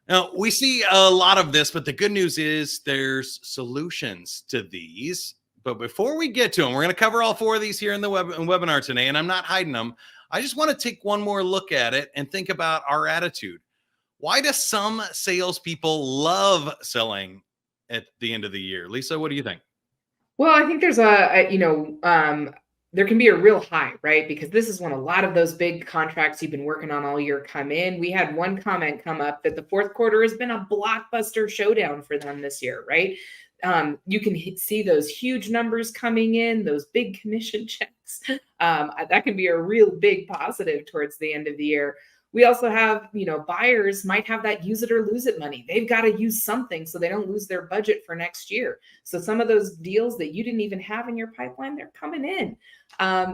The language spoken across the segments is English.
Now, we see a lot of this, but the good news is there's solutions to these. But before we get to them, we're going to cover all four of these here in the webinar today, and I'm not hiding them. I just want to take one more look at it and think about our attitude. Why do some salespeople love selling at the end of the year? Lisa, what do you think? Well, I think there's there can be a real high, right? Because this is when a lot of those big contracts you've been working on all year come in. We had one comment come up that the fourth quarter has been a blockbuster showdown for them this year, right? You can see those huge numbers coming in, those big commission checks. That can be a real big positive towards the end of the year. We also have, buyers might have that use it or lose it money. They've got to use something so they don't lose their budget for next year. So some of those deals that you didn't even have in your pipeline, they're coming in.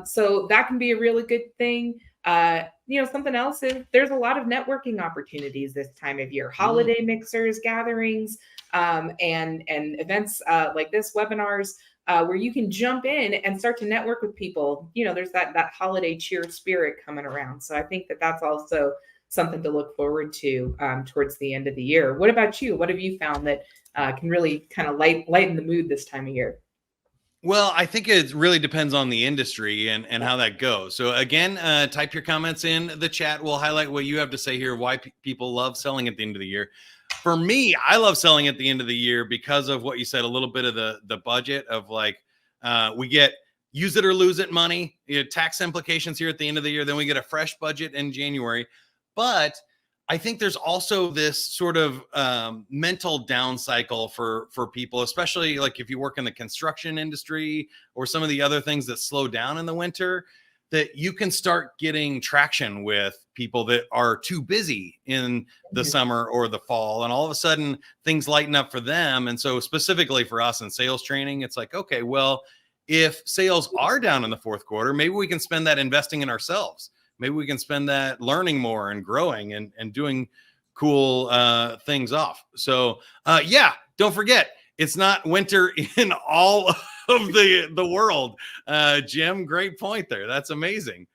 So that can be a really good thing. Something else is there's a lot of networking opportunities this time of year, holiday mixers, gatherings, and events like this, webinars, where you can jump in and start to network with people. There's that holiday cheer spirit coming around. So I think that's also something to look forward to towards the end of the year. What about you? What have you found that can really kind of lighten the mood this time of year? Well, I think it really depends on the industry and how that goes. So again, type your comments in the chat. We'll highlight what you have to say here, why people love selling at the end of the year. For me, I love selling at the end of the year because of what you said, a little bit of the budget of we get use it or lose it money, tax implications here at the end of the year. Then we get a fresh budget in January. But I think there's also this sort of mental down cycle for people, especially like if you work in the construction industry or some of the other things that slow down in the winter, that you can start getting traction with people that are too busy in the summer or the fall. And all of a sudden things lighten up for them. And so specifically for us in sales training, it's like, okay, well, if sales are down in the fourth quarter, maybe we can spend that investing in ourselves. Maybe we can spend that learning more and growing and doing cool things off. So don't forget, it's not winter in all of the world. Jim, great point there. That's amazing.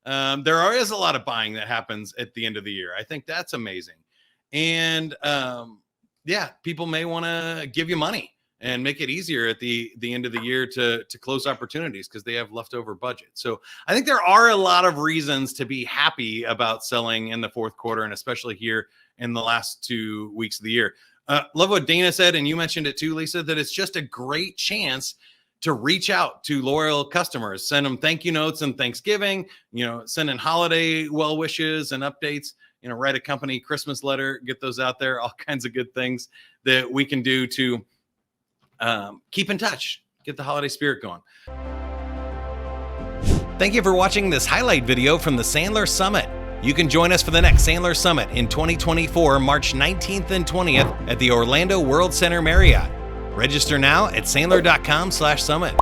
There is a lot of buying that happens at the end of the year. I think that's amazing. And people may want to give you money and make it easier at the end of the year to close opportunities because they have leftover budget. So I think there are a lot of reasons to be happy about selling in the fourth quarter, and especially here in the last 2 weeks of the year. Love what Dana said, and you mentioned it too, Lisa, that it's just a great chance to reach out to loyal customers, send them thank you notes and Thanksgiving, send in holiday well wishes and updates, write a company Christmas letter, get those out there, all kinds of good things that we can do to keep in touch, get the holiday spirit going. Thank you for watching this highlight video from the Sandler Summit. You can join us for the next Sandler Summit in 2024, March 19th and 20th at the Orlando World Center Marriott. Register now at sandler.com/summit.